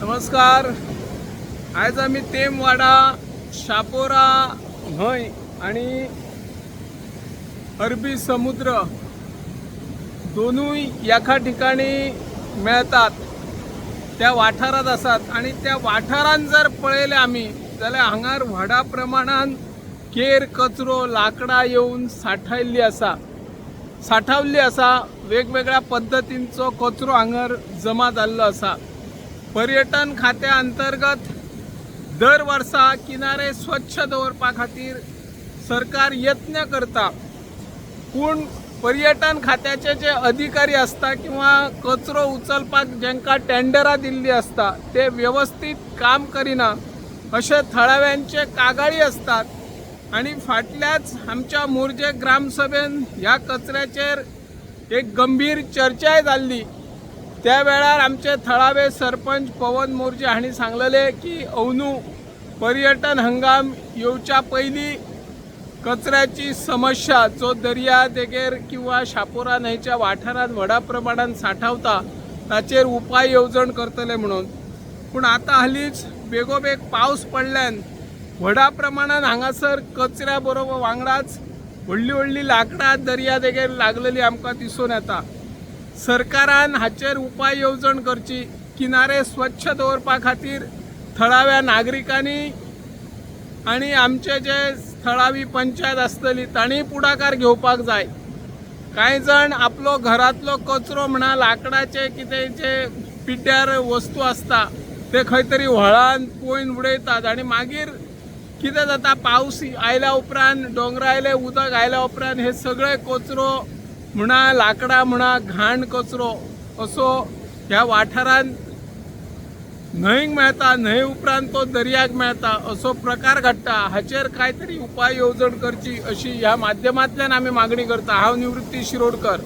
नमस्कार। आज आम्ही तेमवाडा, शापोरा न्हय आणि अरबी समुद्र दोनूय एका ठिकाणी मेळतात त्या वाठारात आसात आणि त्या वाठारान जर पळयले आम्ही जाल्यार हांगार व्हडा प्रमाणात केर कचरो लाकडां येवन साठवल्ली आसा। वेगवेगळ्या पद्धतींचो कचरो हांगार जमा जाल्लो आसा। पर्यटन खात्या अंतर्गत दर वर्सा किनारे स्वच्छ दवरपा खातीर सरकार यत्न करता, पूण पर्यटन खात्याचे जे अधिकारी असता किंवा कचरो उचलपाक जेंका टेंडरां दिल्ली असता ते व्यवस्थित काम करिना अशे थळाव्यांचे कागाळी असतात। आणि फाटल्याच आमच्या मोर्जे ग्रामसभेन ह्या कचऱ्याचेर एक गंभीर चर्चाय जाल्ली। त्या वेळार आमचे थळावे सरपंच पवन मोर्जे हांणी सांगलेले की अंदू पर्यटन हंगाम येवच्या पयलीं कचऱ्याची समस्या जो दर्या देगेर किंवा शापोरा न्हंयच्या वाठारांत व्हडा प्रमाणात साठवता ताचेर उपाय येवजण करतले म्हणून। पूण आतां हालींच बेगोबेग पावस पडल्यान व्हडा प्रमाणात हांगासर कचऱ्या बरोबर वांगडाच व्हडली व्हडली लाकडां दर्या देगेर लागलेली आमकां दिसून येता। सरकारान हाचेर उपाय येवजण करची, किनारे स्वच्छ दवरपा खातीर थळाव्या नागरिकांनी आणि आमचे जे थळावी पंचायत आसतली तांणी पुढाकार घेवपाक जाय। कांय जण आपलो घरातलो कचरो म्हणा लाकडाचे कितें जे पिड्ड्यार वस्तू असता ते खंय तरी व्हळान पोयन उडयतात आणि मागीर कितें जाता, पावस आयल्या उपरांत डोंगरायले उदक आयल्या उपरांत हे सगळे कचरो म्हणा लाकडां म्हणा घाण कचरो असो ह्या वाठारांत न्हंयक मेळता, न्हंय उपरांत तो दर्याक मेळता असो प्रकार घडटा। हाचेर काय तरी उपाय येवजण करची अशी ह्या माध्यमांतल्यान आमी मागणी करता। हांव निवृत्ती शिरोडकर।